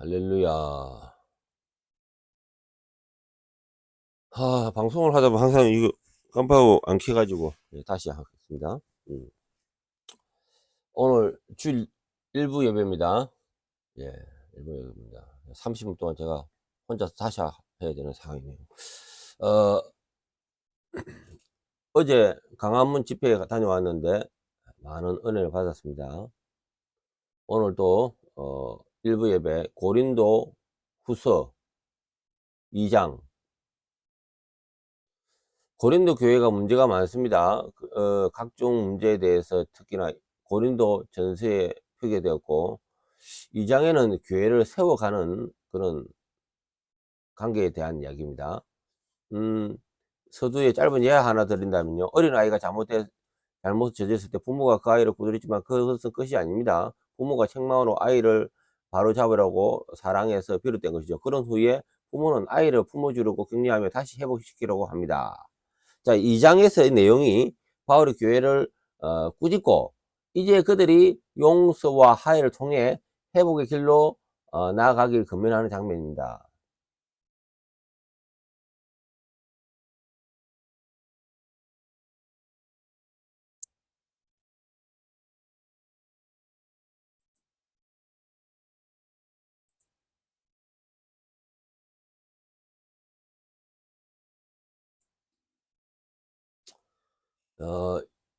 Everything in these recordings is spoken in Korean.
할렐루야. 방송을 하다 보면 항상 이거 깜빡하고 안 켜가지고 다시 하겠습니다. 음. 오늘 주 일부 예배입니다. 예, 일부 예배입니다. 30분 동안 제가 혼자서 다시 해야 되는 상황이네요. 어, 어제 강화문 집회에 다녀왔는데 많은 은혜를 받았습니다. 오늘 또 일부 예배 고린도 후서 2장. 고린도 교회가 문제가 많습니다. 각종 문제에 대해서 특히나 고린도 전서에 표기되었고, 이 장에는 교회를 세워가는 그런 관계에 대한 이야기입니다. 서두에 짧은 예화 하나 드린다면요. 어린아이가 잘못 저졌을 때 부모가 그 아이를 구두렸지만 그것은 끝이 아닙니다. 부모가 책망으로 아이를 바로잡으라고 사랑해서 비롯된 것이죠. 그런 후에 부모는 아이를 품어주려고 격려하며 다시 회복시키려고 합니다. 자, 2장에서의 내용이 바울이 교회를 꾸짖고 이제 그들이 용서와 화해를 통해 회복의 길로 나아가길 권면하는 장면입니다.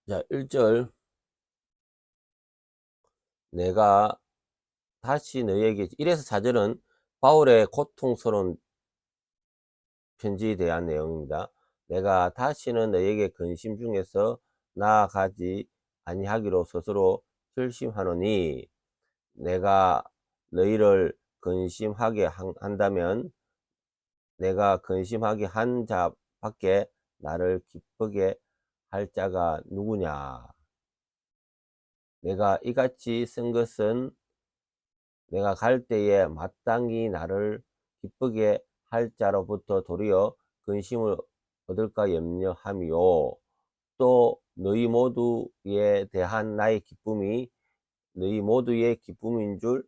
자, 1절 내가 다시 너희에게 1에서 4절은 바울의 고통스러운 편지에 대한 내용입니다. 내가 다시는 너희에게 근심 중에서 나아가지 아니하기로 스스로 결심하노니 내가 너희를 근심하게 한다면 내가 근심하게 한 자밖에 나를 기쁘게 할 자가 누구냐. 내가 이같이 쓴 것은 내가 갈 때에 마땅히 나를 기쁘게 할 자로부터 도리어 근심을 얻을까 염려함이요. 또 너희 모두에 대한 나의 기쁨이 너희 모두의 기쁨인 줄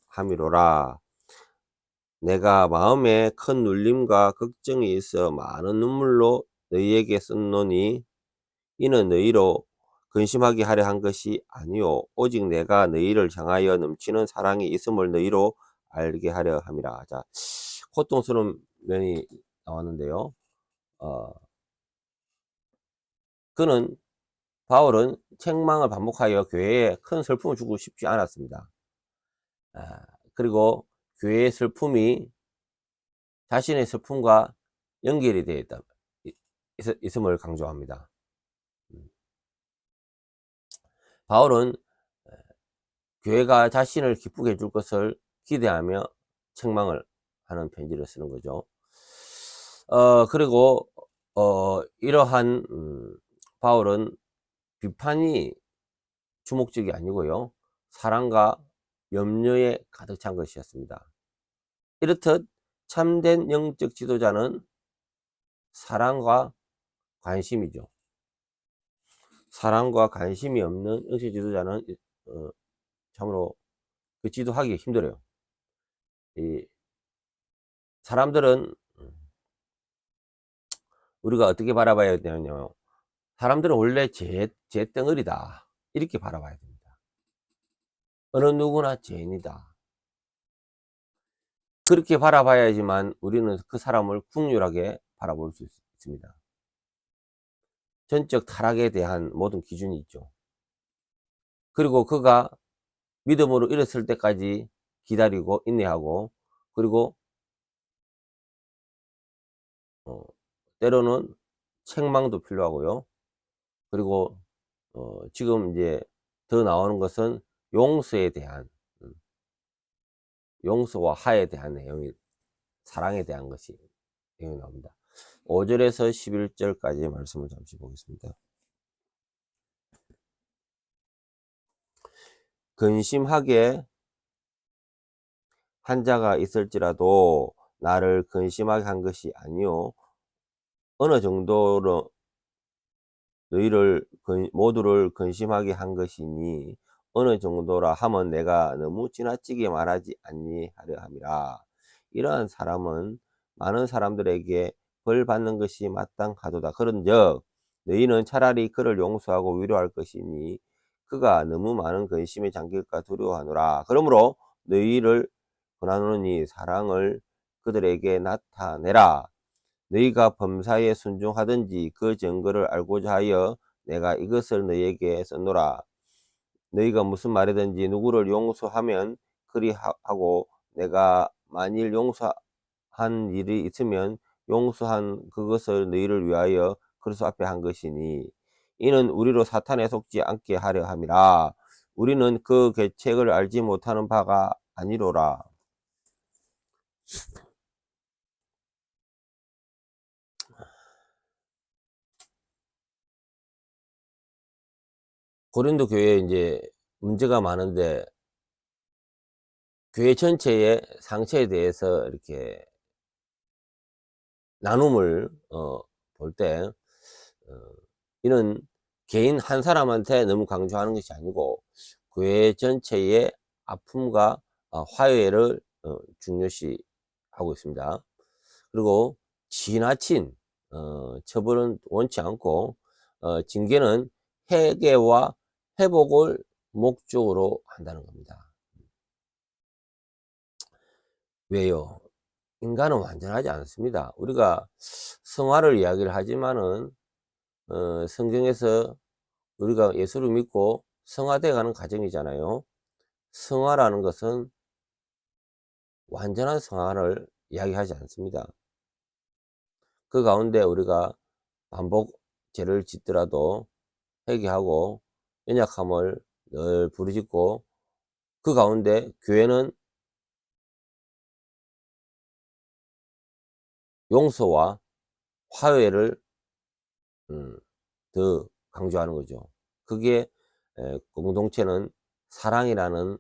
확신함이로라. 내가 마음에 큰 눌림과 걱정이 있어 많은 눈물로 너희에게 썼노니 이는 너희로 근심하게 하려 한 것이 아니요 오직 내가 너희를 향하여 넘치는 사랑이 있음을 너희로 알게 하려 함이라. 자, 고통스러운 면이 나왔는데요. 어, 그는 바울은 책망을 반복하여 교회에 큰 슬픔을 주고 싶지 않았습니다. 그리고 교회의 슬픔이 자신의 슬픔과 연결이 되어 있음을 강조합니다. 바울은 교회가 자신을 기쁘게 해줄 것을 기대하며 책망을 하는 편지를 쓰는 거죠. 그리고 이러한 바울은 비판이 주목적이 아니고요. 사랑과 염려에 가득 찬 것이었습니다. 이렇듯 참된 영적 지도자는 사랑과 관심이죠. 사랑과 관심이 없는 영적 지도자는 참으로 그 지도하기 힘들어요. 이 사람들은 우리가 어떻게 바라봐야 되냐면요. 사람들은 원래 제 덩어리다. 이렇게 바라봐야 됩니다. 어느 누구나 죄인이다. 그렇게 바라봐야지만 우리는 그 사람을 국률하게 바라볼 수 있습니다. 전적 타락에 대한 모든 기준이 있죠. 그리고 그가 믿음으로 일었을 때까지 기다리고 인내하고, 그리고 때로는 책망도 필요하고요. 그리고 지금 이제 더 나오는 것은 용서에 대한 용서와 화해에 대한 내용이, 사랑에 대한 것이 내용이 나옵니다. 5절에서 11절까지 말씀을 잠시 보겠습니다. 근심하게 한 자가 있을지라도 나를 근심하게 한 것이 아니요 어느 정도로 너희를 모두를 근심하게 한 것이니 어느 정도라 하면 내가 너무 지나치게 말하지 아니하려 함이라. 이러한 사람은 많은 사람들에게 벌 받는 것이 마땅하도다. 그런즉 너희는 차라리 그를 용서하고 위로할 것이니 그가 너무 많은 근심에 잠길까 두려워하노라. 그러므로 너희를 권하노니 사랑을 그들에게 나타내라. 너희가 범사에 순종하든지 그 증거를 알고자 하여 내가 이것을 너희에게 썼노라. 너희가 무슨 말이든지 누구를 용서하면 그리 하고 내가 만일 용서한 일이 있으면 용서한 그것을 너희를 위하여 그리스도 앞에 한 것이니 이는 우리로 사탄에 속지 않게 하려 함이라. 우리는 그 계책을 알지 못하는 바가 아니로라. 고린도 교회에 이제 문제가 많은데 교회 전체의 상처에 대해서 이렇게 나눔을 볼 때 이는 개인 한 사람한테 너무 강조하는 것이 아니고 교회 전체의 아픔과 화해를 중요시하고 있습니다. 그리고 지나친 처벌은 원치 않고 징계는 회개와 회복을 목적으로 한다는 겁니다. 왜요? 인간은 완전하지 않습니다. 우리가 성화를 이야기를 하지만은 성경에서 우리가 예수를 믿고 성화되어 가는 과정이잖아요. 성화라는 것은 완전한 성화를 이야기하지 않습니다. 그 가운데 우리가 반복 죄를 짓더라도 회개하고 연약함을 늘 부르짖고 그 가운데 교회는 용서와 화해를 더 강조하는 거죠. 그게 공동체는 사랑이라는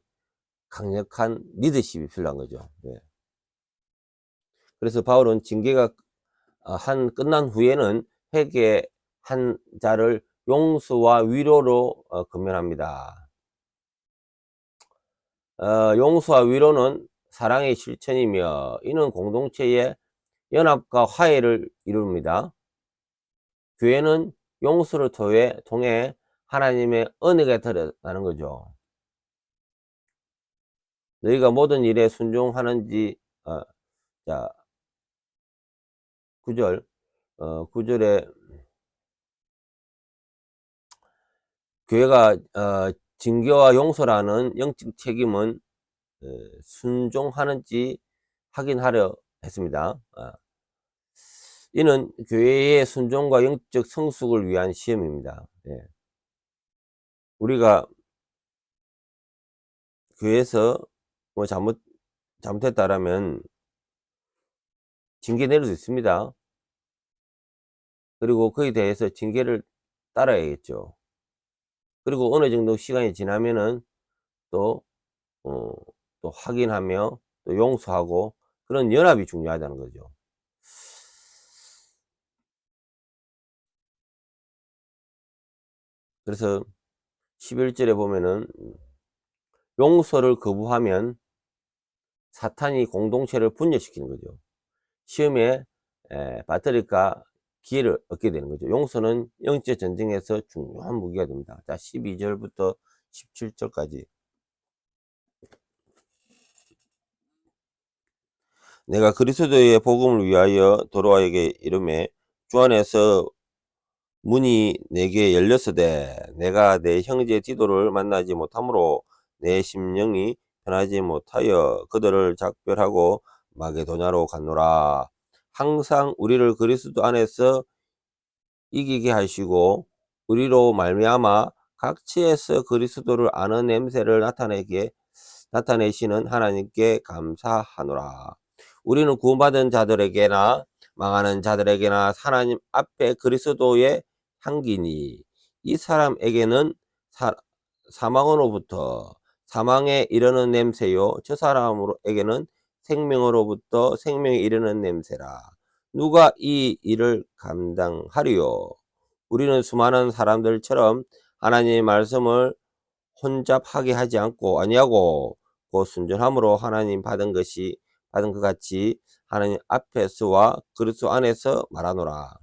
강력한 리더십이 필요한 거죠. 네. 그래서 바울은 징계가 끝난 후에는 회개한 자를 용서와 위로로 권면합니다. 용서와 위로는 사랑의 실천이며 이는 공동체의 연합과 화해를 이룹니다. 교회는 용서를 통해 하나님의 은혜가 드러나는 거죠. 너희가 모든 일에 순종하는지 자 9절 9절에 교회가 징계와 용서라는 영적 책임은 순종하는지 확인하려 했습니다. 이는 교회의 순종과 영적 성숙을 위한 시험입니다. 예. 우리가 교회에서 뭐 잘못했다라면 징계 내릴 수 있습니다. 그리고 거기에 대해서 징계를 따라야겠죠. 그리고 어느 정도 시간이 지나면은 또, 또 확인하며 또 용서하고 그런 연합이 중요하다는 거죠. 그래서 11절에 보면은 용서를 거부하면 사탄이 공동체를 분열시키는 거죠. 시험에 빠뜨릴까 기회를 얻게 되는 거죠. 용서는 영적 전쟁에서 중요한 무기가 됩니다. 자, 12절부터 17절까지. 내가 그리스도의 복음을 위하여 도로아에게 이르매 주 안에서 문이 내게 열렸으되 내가 내 형제 디도를 만나지 못하므로 내 심령이 편하지 못하여 그들을 작별하고 마게도냐로 갔노라. 항상 우리를 그리스도 안에서 이기게 하시고 우리로 말미암아 각지에서 그리스도를 아는 냄새를 나타내시는 하나님께 감사하노라. 우리는 구원받은 자들에게나 망하는 자들에게나 하나님 앞에 그리스도의 향기니 이 사람에게는 사망으로부터 사망에 이르는 냄새요 저 사람에게는 생명으로부터 생명에 이르는 냄새라. 누가 이 일을 감당하리요? 우리는 수많은 사람들처럼 하나님의 말씀을 혼잡하게 하지 않고 아니하고 곧 순전함으로 하나님 받은 것 같이 하나님 앞에서와 그리스도 안에서 말하노라.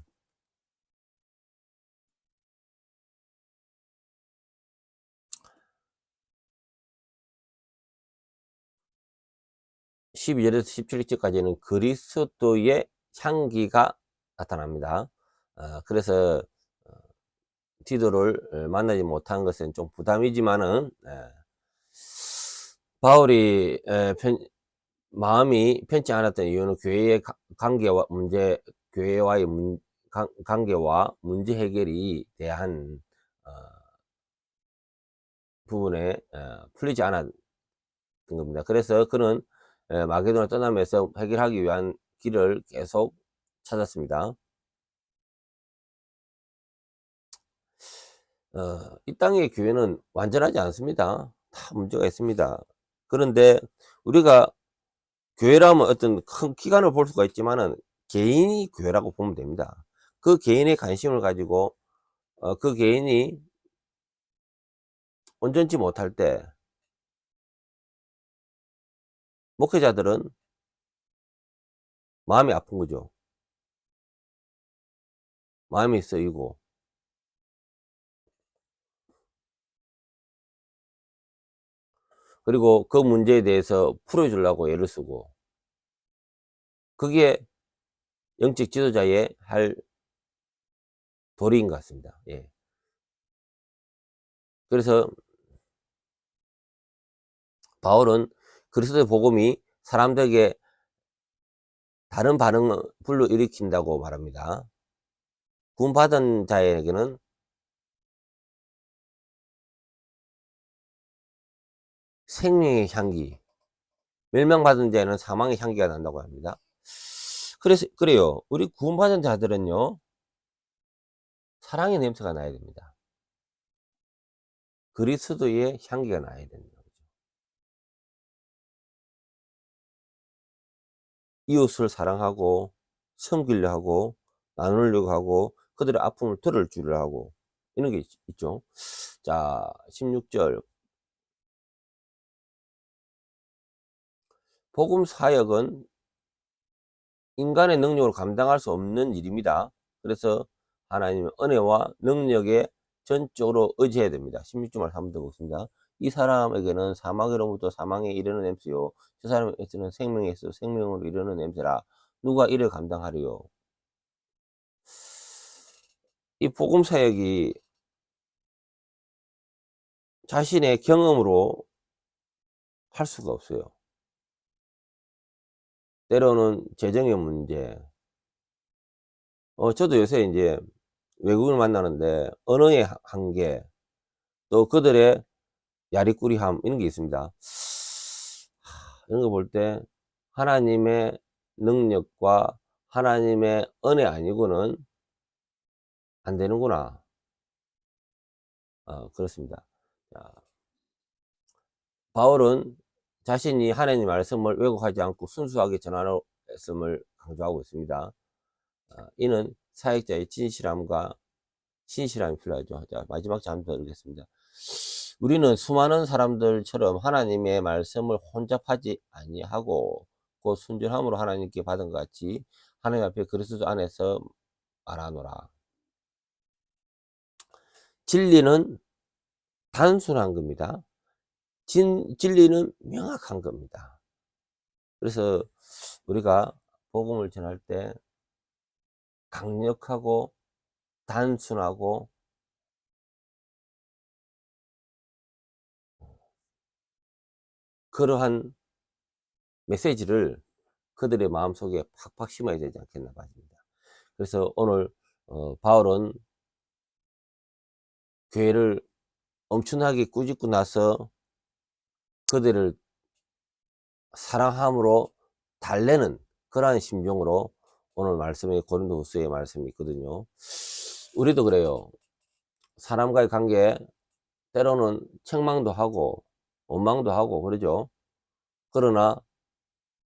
12절에서 17절까지는 그리스도의 향기가 나타납니다. 그래서 디도를 만나지 못한 것은 좀 부담이지만은 바울이 마음이 편치 않았던 이유는 교회의 관계와 교회와의 관계와 문제 해결이 대한 부분에 풀리지 않았던 겁니다. 그래서 그는 마게도나 떠나면서 해결하기 위한 길을 계속 찾았습니다. 이 땅의 교회는 완전하지 않습니다. 다 문제가 있습니다. 그런데 우리가 교회라면 어떤 큰 기관을 볼 수가 있지만은 개인이 교회라고 보면 됩니다. 그 개인의 관심을 가지고 그 개인이 온전치 못할 때 목회자들은 마음이 아픈 거죠. 마음이 쓰이고 그리고 그 문제에 대해서 풀어주려고 애를 쓰고 그게 영적 지도자의 할 도리인 것 같습니다. 예. 그래서 바울은 그리스도의 복음이 사람들에게 다른 반응을 불러일으킨다고 말합니다. 구원받은 자에게는 생명의 향기, 멸망받은 자에는 사망의 향기가 난다고 합니다. 그래요. 우리 구원받은 자들은요, 사랑의 냄새가 나야 됩니다. 그리스도의 향기가 나야 됩니다. 이웃을 사랑하고, 섬기려 하고, 나누려고 하고, 그들의 아픔을 들어주려 하고, 이런 게 있죠. 자, 16절. 복음 사역은 인간의 능력으로 감당할 수 없는 일입니다. 그래서 하나님의 은혜와 능력에 전적으로 의지해야 됩니다. 16절 말씀 한번 더 보겠습니다. 이 사람에게는 사망으로부터 사망에 이르는 냄새요, 저 사람에게는 생명에서 생명으로 이르는 냄새라. 누가 이를 감당하리요? 이 복음 사역이 자신의 경험으로 할 수가 없어요. 때로는 재정의 문제. 저도 요새 이제 외국인을 만나는데 언어의 한계, 또 그들의 야리꾸리함, 이런 게 있습니다. 이런 거 볼 때 하나님의 능력과 하나님의 은혜 아니고는 안 되는구나. 그렇습니다. 자, 바울은 자신이 하나님의 말씀을 왜곡하지 않고 순수하게 전하였음을 강조하고 있습니다. 이는 사역자의 진실함과 신실함이 필요하죠. 자, 마지막 장 한번 더 읽겠습니다. 우리는 수많은 사람들처럼 하나님의 말씀을 혼잡하지 아니하고 곧 순전함으로 하나님께 받은 것 같이 하나님 앞에 그리스도 안에서 말하노라. 진리는 단순한 겁니다. 진리는 명확한 겁니다. 그래서 우리가 복음을 전할 때 강력하고 단순하고 그러한 메시지를 그들의 마음속에 팍팍 심어야 되지 않겠나 봐집니다. 그래서 오늘 바울은 교회를 엄청나게 꾸짖고 나서 그들을 사랑함으로 달래는 그러한 심정으로 오늘 말씀에 고린도후서의 말씀이 있거든요. 우리도 그래요. 사람과의 관계 때로는 책망도 하고 원망도 하고 그러죠. 그러나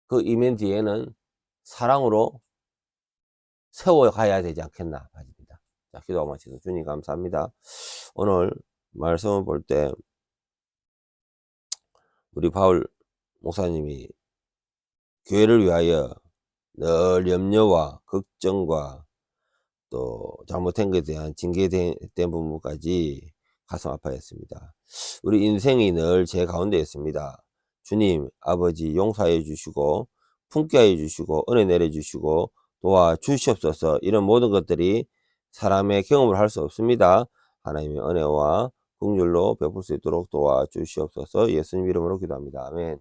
그 이면 뒤에는 사랑으로 세워가야 되지 않겠나 봐집니다. 자, 기도하고 마치겠습니다. 주님 감사합니다. 오늘 말씀을 볼 때 우리 바울 목사님이 교회를 위하여 늘 염려와 걱정과 또 잘못한 것에 대한 징계된 부분까지 가슴 아파했습니다. 우리 인생이 늘 제 가운데 있습니다. 주님 아버지 용서해 주시고 품게 해 주시고 은혜 내려 주시고 도와주시옵소서. 이런 모든 것들이 사람의 경험을 할 수 없습니다. 하나님의 은혜와 긍휼로 베풀 수 있도록 도와주시옵소서. 예수님 이름으로 기도합니다. 아멘.